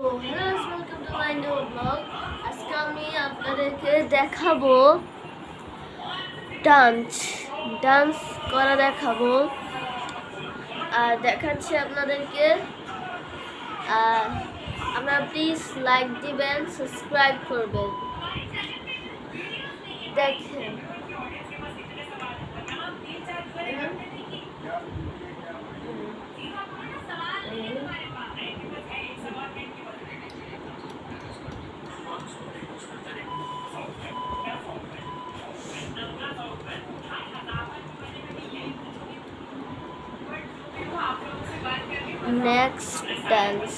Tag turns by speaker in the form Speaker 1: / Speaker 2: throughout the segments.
Speaker 1: Hello, welcome to my new blog. আজকে আমি আপনাদেরকে দেখাবো ডান্স ডান্স করা দেখাবো আর দেখাচ্ছি আপনাদেরকে। আর আপনারা প্লিজ লাইক দিবেন, সাবস্ক্রাইব করবেন। দেখেন next dance.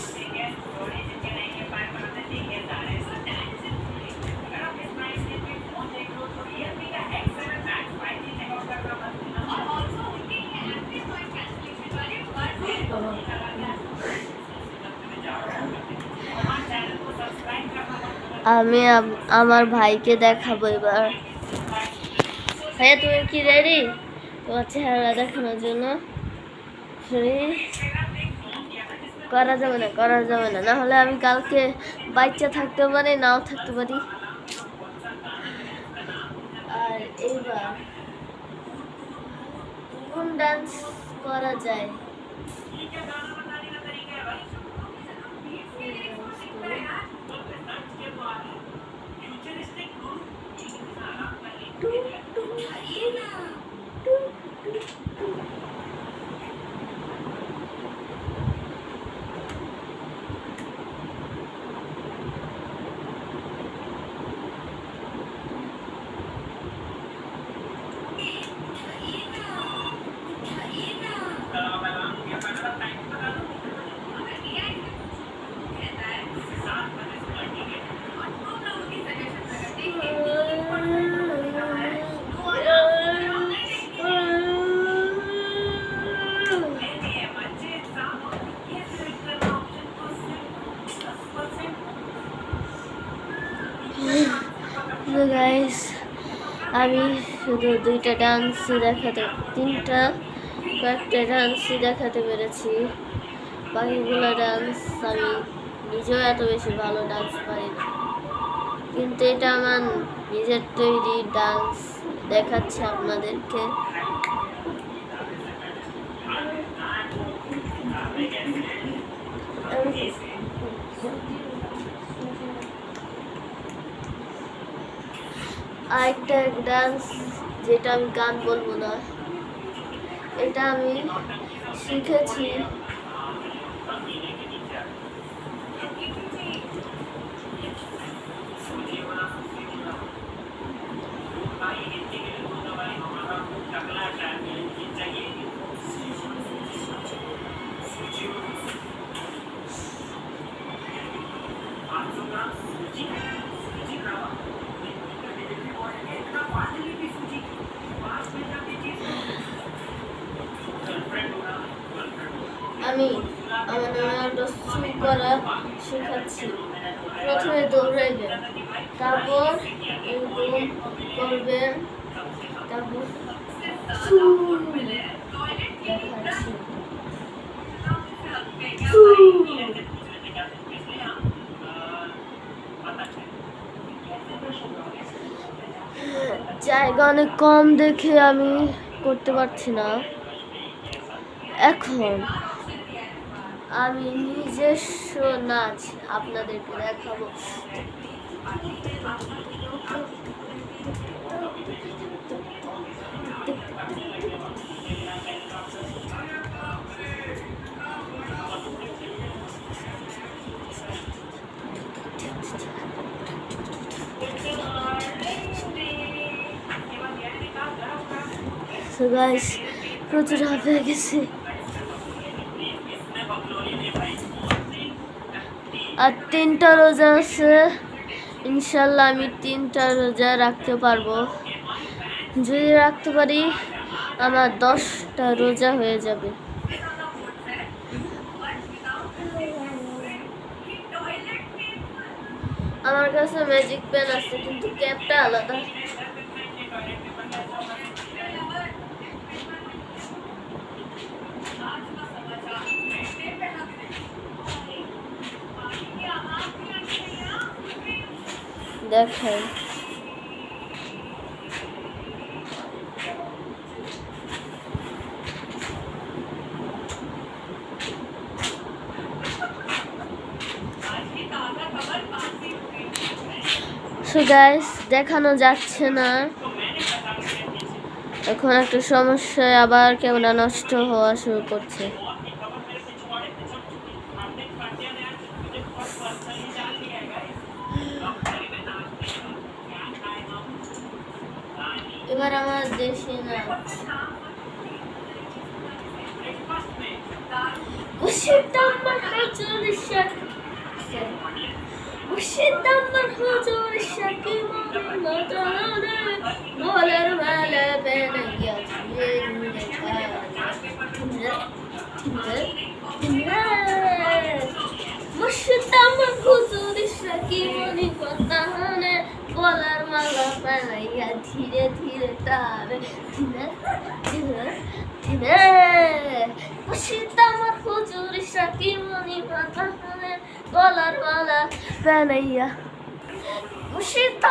Speaker 1: আমি আমার ভাইকে দেখাবো এবার। ভাইয়া, তুমি কি রেডি তোমার চেহারা দেখানোর জন্য? করা যাবে না, না হলে আমি কালকে বাচ্চা থাকতে পারি, নাও থাকতে পারি। আর এইবার কোন ডান্স করা যায়? গাইস, আমি শুধু দুইটা ডান্সই কয়েকটা ডান্সই দেখাতে পেরেছি। বাকিগুলো ডান্স আমি নিজেও এত বেশি ভালো ডান্স পারি না, কিন্তু এটা আমার নিজের তৈরি ডান্স দেখাচ্ছি আপনাদেরকে। আরেকটা ডান্স, যেটা আমি গান বলবো না, এটা আমি শিখেছি আমি আমার নানাটা শুরু করা শেখাচ্ছি। প্রথমে দৌড়াইবেন, তারপর এরকম করবেন, তারপর জায়গা অনেক কম দেখে আমি করতে পারছি না। এখন আমি নিজস্ব নাচ আপনাদেরকে দেখাবো। So guys, প্রচুর হাফ হয়ে গেছে। আর 3টা রোজা আছে, ইনশাল্লাহ আমি 3টা রোজা রাখতে পারবো। যদি রাখতে পারি আমার 10টা রোজা হয়ে যাবে। আমার কাছে ম্যাজিক পেন আছে, কিন্তু ক্যাপটা আলাদা। দেখাই। সো গাইস, দেখানো যাচ্ছে না, এখন একটা সমস্যায় আবার ক্যামেরা নষ্ট হওয়া শুরু করছে। এবার আমার দেশে না গলার মালা বানাইয়া ধীরে ধীরে টানে, ধীরে ধীরে ধীরে আমার হুজুর শাকি মনি বানানে গলার মালা বানাইয়া,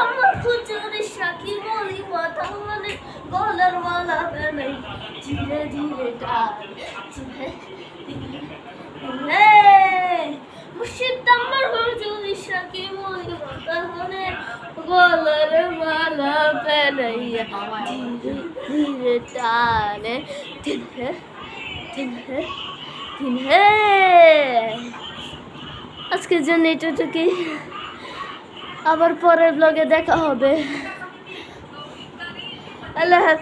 Speaker 1: আমার হুজুর শাকি মনি বানানে গলার মালা বানাই, ধীরে ধীরে টানে, ধীরে ধীরে ধীরে আমার হুজুর শাকি মনি বানানে গলার মালা বানাইয়া, ধীরে ধীরে টানে, ধীরে ধীরে ধীরে। আজকের জন্য এটুকুই, আবার পরের ব্লগে দেখা হবে। আল্লাহ হাফেজ।